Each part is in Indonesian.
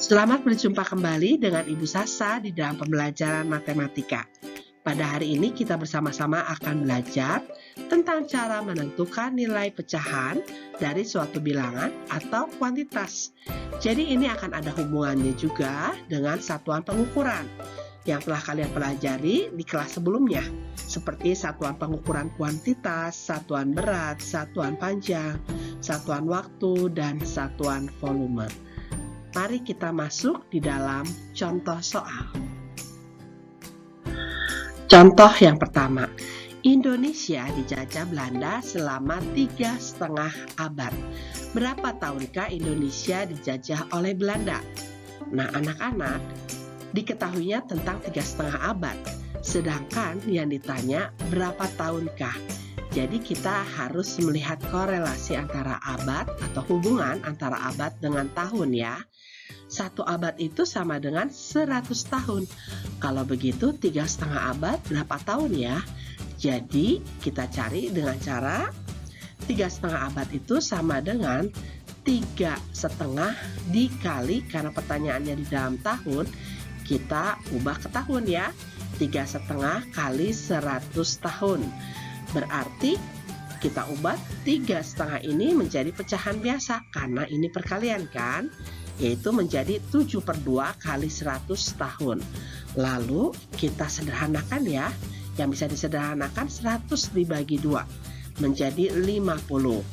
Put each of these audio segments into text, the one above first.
Selamat berjumpa kembali dengan Ibu Sasa di dalam pembelajaran matematika. Pada hari ini kita bersama-sama akan belajar tentang cara menentukan nilai pecahan dari suatu bilangan atau kuantitas. Jadi ini akan ada hubungannya juga dengan satuan pengukuran yang telah kalian pelajari di kelas sebelumnya, seperti satuan pengukuran kuantitas, satuan berat, satuan panjang, satuan waktu, dan satuan volume. Mari kita masuk di dalam contoh soal. Contoh yang pertama, Indonesia dijajah Belanda selama 3,5 abad. Berapa tahunkah Indonesia dijajah oleh Belanda? Nah, anak-anak, diketahuinya tentang 3,5 abad. Sedangkan yang ditanya berapa tahunkah? Jadi kita harus melihat korelasi antara abad atau hubungan antara abad dengan tahun ya. 1 abad itu sama dengan 100 tahun. Kalau begitu 3,5 abad berapa tahun ya? Jadi kita cari dengan cara 3,5 abad itu sama dengan 3,5 dikali, karena pertanyaannya di dalam tahun, kita ubah ke tahun ya. 3,5 kali 100 tahun. Berarti kita ubah 3,5 ini menjadi pecahan biasa, karena ini perkalian kan, yaitu menjadi 7/2 kali 100 tahun. Lalu kita sederhanakan ya, yang bisa disederhanakan 100 dibagi 2 menjadi 50.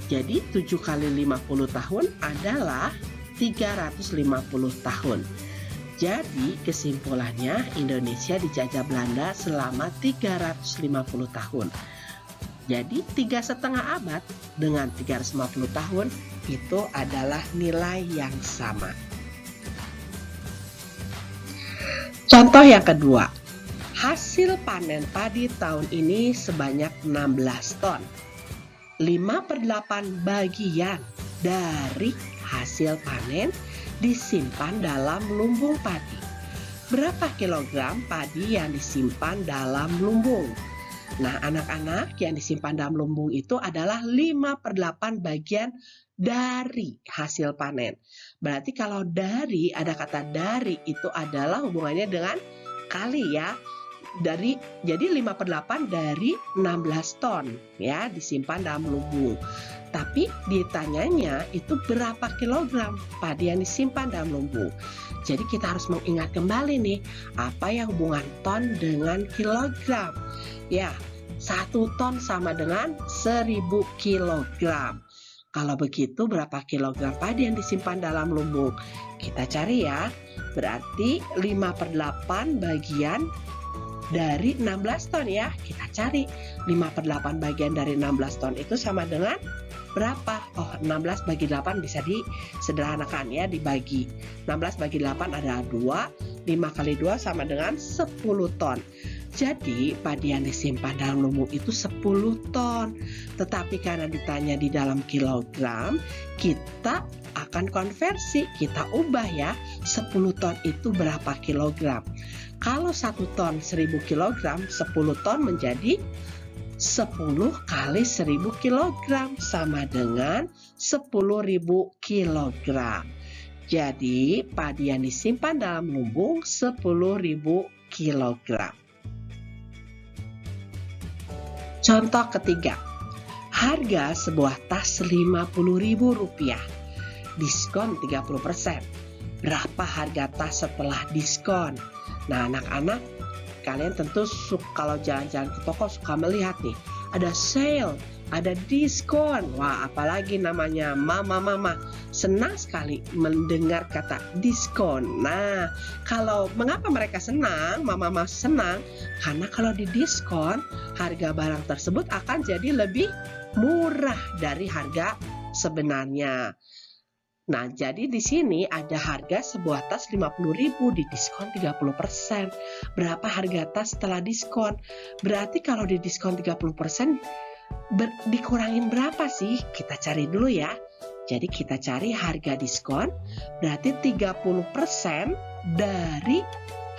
Jadi 7 kali 50 tahun adalah 350 tahun. Jadi kesimpulannya Indonesia dijajah Belanda selama 350 tahun. Jadi 3,5 abad dengan 350 tahun itu adalah nilai yang sama. Contoh yang kedua, hasil panen padi tahun ini sebanyak 16 ton. 5/8 bagian dari hasil panen disimpan dalam lumbung padi. Berapa kilogram padi yang disimpan dalam lumbung? Nah, anak-anak, yang disimpan dalam lumbung itu adalah 5/8 bagian dari hasil panen. Berarti kalau dari, ada kata dari, itu adalah hubungannya dengan kali ya. Jadi 5/8 dari 16 ton ya, disimpan dalam lumbung. Tapi ditanyanya itu berapa kilogram padi yang disimpan dalam lumbung. Jadi kita harus mengingat kembali nih, apa yang hubungan ton dengan kilogram. Ya, 1 ton sama dengan 1000 kilogram. Kalau begitu berapa kilogram padi yang disimpan dalam lumbung? Kita cari ya. Berarti 5/8 bagian dari 16 ton ya. Kita cari 5/8 bagian dari 16 ton itu sama dengan berapa? Oh, 16 bagi 8 bisa disederhanakan ya, dibagi. 16 bagi 8 adalah 2, 5 kali 2 sama dengan 10 ton. Jadi padi yang disimpan dalam lumbung itu 10 ton. Tetapi karena ditanya di dalam kilogram, kita akan konversi, kita ubah ya. 10 ton itu berapa kilogram? Kalau 1 ton 1000 kilogram, 10 ton menjadi 10 kali 1000 kilogram sama dengan 10.000 kilogram. Jadi padi yang disimpan dalam lumbung 10.000 kilogram. Contoh ketiga, harga sebuah tas Rp50.000, diskon 30%. Berapa harga tas setelah diskon? Nah, anak-anak, kalian tentu kalau jalan-jalan ke toko suka melihat nih, ada sale, ada diskon. Wah, apalagi namanya mama-mama senang sekali mendengar kata diskon. Nah, mengapa mereka senang, mama-mama senang? Karena kalau di diskon, harga barang tersebut akan jadi lebih murah dari harga sebenarnya. Nah, jadi di sini ada harga sebuah tas 50.000 di diskon 30%. Berapa harga tas setelah diskon? Berarti kalau di diskon 30% dikurangin berapa sih? Kita cari dulu ya. Jadi kita cari harga diskon, berarti 30% dari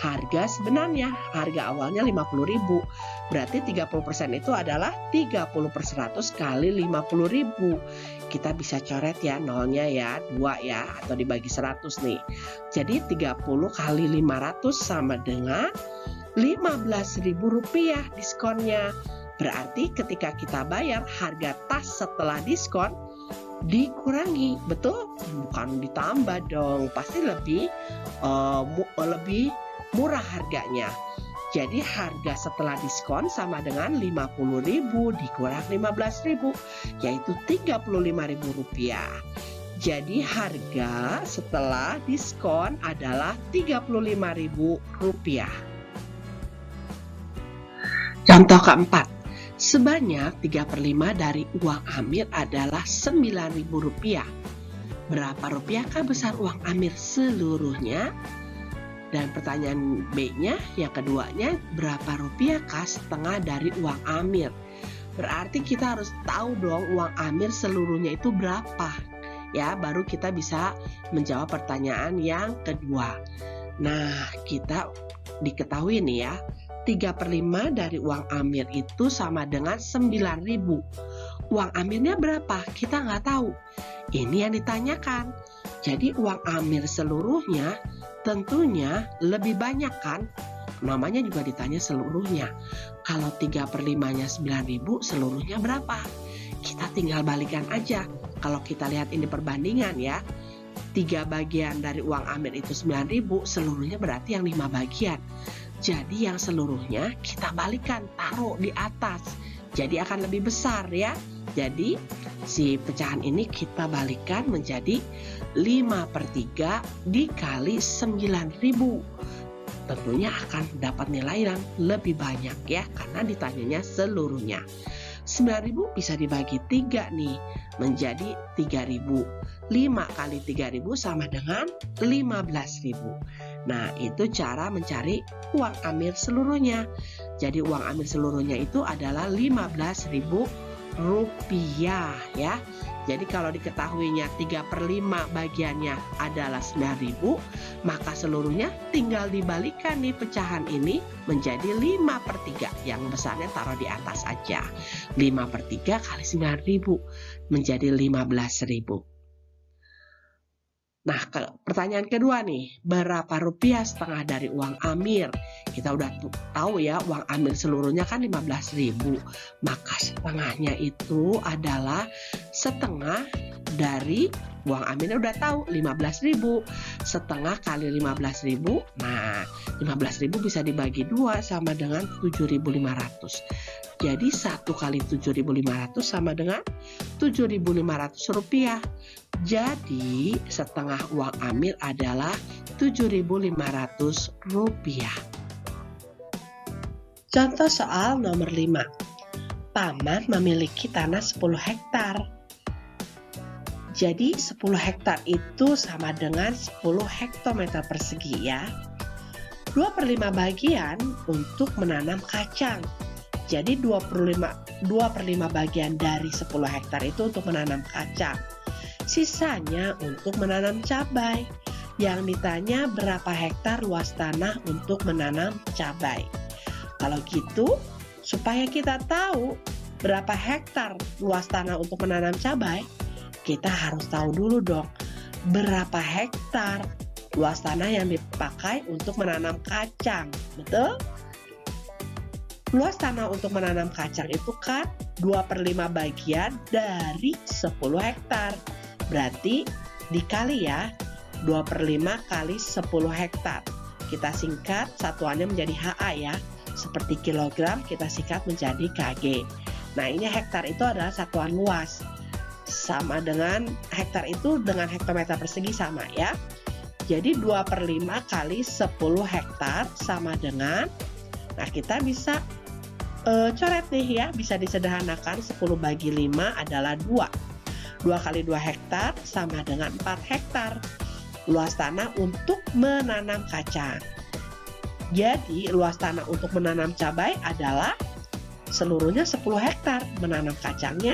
harga sebenarnya. Harga awalnya 50.000. Berarti 30% itu adalah 30 per 100 kali 50.000. Kita bisa coret ya, nolnya ya, 2 ya, atau dibagi 100 nih. Jadi 30 kali 500 sama dengan 15.000 rupiah diskonnya. Berarti ketika kita bayar, harga tas setelah diskon dikurangi, betul? Bukan ditambah dong, pasti lebih murah harganya. Jadi harga setelah diskon sama dengan 50.000 dikurang 15.000, yaitu 35.000 rupiah. Jadi harga setelah diskon adalah 35.000 rupiah. Contoh keempat, sebanyak 3/5 dari uang Amir adalah 9.000 rupiah. Berapa rupiahkah besar uang Amir seluruhnya? Dan pertanyaan B-nya, yang keduanya, berapa rupiahkah setengah dari uang Amir? Berarti kita harus tahu dong uang Amir seluruhnya itu berapa. Ya, baru kita bisa menjawab pertanyaan yang kedua. Nah, kita diketahui nih ya, 3/5 dari uang Amir itu sama dengan 9.000. Uang Amirnya berapa? Kita nggak tahu. Ini yang ditanyakan. Jadi uang Amir seluruhnya tentunya lebih banyak kan? Namanya juga ditanya seluruhnya. Kalau 3/5-nya 9.000, seluruhnya berapa? Kita tinggal balikan aja. Kalau kita lihat ini perbandingan ya, 3 bagian dari uang Amir itu 9.000, seluruhnya berarti yang 5 bagian. Jadi yang seluruhnya kita balikan, taruh di atas. Jadi akan lebih besar ya. Jadi si pecahan ini kita balikan menjadi 5/3 dikali 9.000. Tentunya akan dapat nilai yang lebih banyak ya, karena ditanyanya seluruhnya. 9.000 bisa dibagi 3 nih, menjadi 3.000. 5 kali 3.000 sama dengan 15.000. Nah, itu cara mencari uang Amir seluruhnya. Jadi uang Amir seluruhnya itu adalah 15.000 rupiah ya. Jadi kalau diketahuinya 3/5 bagiannya adalah 9.000, maka seluruhnya tinggal dibalikan nih pecahan ini menjadi 5/3. Yang besarnya taruh di atas aja. 5/3 kali 9.000 menjadi 15.000. Nah, pertanyaan kedua nih, berapa rupiah setengah dari uang Amir? Kita udah tahu ya, uang Amir seluruhnya kan 15.000. Maka setengahnya itu adalah setengah dari uang Amir udah tahu 15.000. Setengah kali 15.000. Nah, 15.000 bisa dibagi 2 sama dengan 7.500. Jadi 1 kali 7.500 sama dengan 7.500 rupiah. Jadi setengah uang Amir adalah 7.500 rupiah. Contoh soal nomor 5. Paman memiliki tanah 10 hektar. Jadi 10 hektar itu sama dengan 10 hektometer persegi ya. 2/5 bagian untuk menanam kacang. Jadi 2/5 bagian dari 10 hektar itu untuk menanam kacang. Sisanya untuk menanam cabai. Yang ditanya berapa hektar luas tanah untuk menanam cabai. Kalau gitu, supaya kita tahu berapa hektar luas tanah untuk menanam cabai, kita harus tahu dulu dong berapa hektar luas tanah yang dipakai untuk menanam kacang. Betul? Luas tanah untuk menanam kacang itu kan 2/5 bagian dari 10 hektar. Berarti dikali ya, 2/5 kali 10 hektar. Kita singkat satuannya menjadi HA ya. Seperti kilogram kita singkat menjadi kg. Nah, ini hektar itu adalah satuan luas. Sama dengan hektar itu dengan hektometer persegi sama ya. Jadi 2/5 kali 10 hektar sama dengan, nah kita bisa coret nih ya, bisa disederhanakan 10 bagi 5 adalah 2. 2 kali 2 hektar sama dengan 4 hektar. Luas tanah untuk menanam kacang. Jadi luas tanah untuk menanam cabai adalah seluruhnya 10 hektar. Menanam kacangnya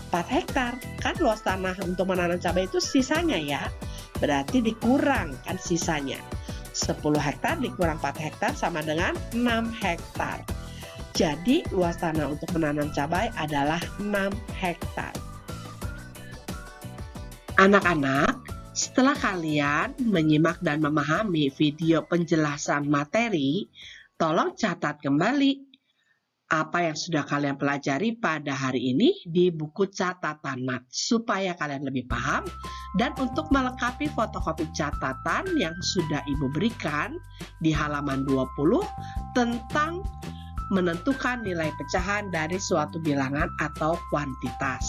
4 hektar. Kan luas tanah untuk menanam cabai itu sisanya ya. Berarti dikurangkan sisanya. 10 hektar dikurang 4 hektar sama dengan 6 hektar. Jadi luas tanah untuk menanam cabai adalah 6 hektar. Anak-anak, setelah kalian menyimak dan memahami video penjelasan materi, tolong catat kembali apa yang sudah kalian pelajari pada hari ini di buku catatan mat supaya kalian lebih paham, dan untuk melengkapi fotokopi catatan yang sudah Ibu berikan di halaman 20 tentang menentukan nilai pecahan dari suatu bilangan atau kuantitas.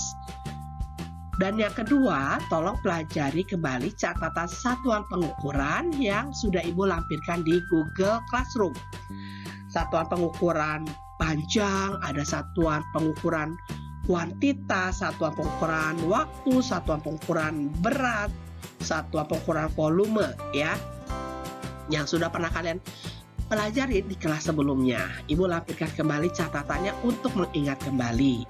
Dan yang kedua, tolong pelajari kembali catatan satuan pengukuran yang sudah Ibu lampirkan di Google Classroom. Satuan pengukuran panjang, ada satuan pengukuran kuantitas, satuan pengukuran waktu, satuan pengukuran berat, satuan pengukuran volume, ya. Yang sudah pernah kalian pelajari di kelas sebelumnya. Ibu lampirkan kembali catatannya untuk mengingat kembali.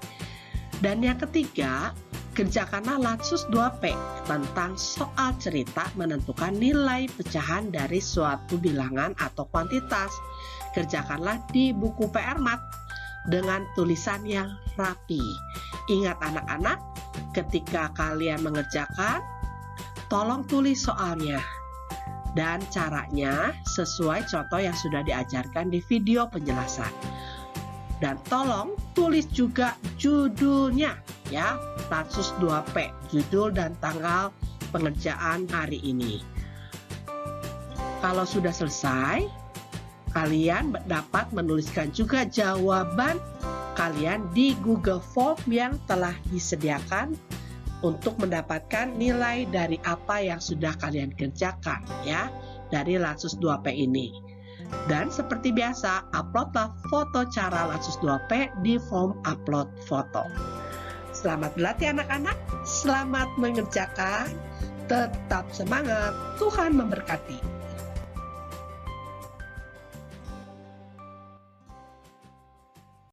Dan yang ketiga, kerjakanlah Latsus 2P tentang soal cerita menentukan nilai pecahan dari suatu bilangan atau kuantitas. Kerjakanlah di buku PR Mat dengan tulisan yang rapi. Ingat anak-anak, ketika kalian mengerjakan, tolong tulis soalnya dan caranya sesuai contoh yang sudah diajarkan di video penjelasan. Dan tolong tulis juga judulnya, ya, Latsus 2P, judul dan tanggal pengerjaan hari ini. Kalau sudah selesai, kalian dapat menuliskan juga jawaban kalian di Google Form yang telah disediakan untuk mendapatkan nilai dari apa yang sudah kalian kerjakan, ya, dari Latsus 2P ini. Dan seperti biasa, uploadlah foto cara Latsus 2P di form upload foto. Selamat berlatih anak-anak, selamat mengerjakan, tetap semangat, Tuhan memberkati.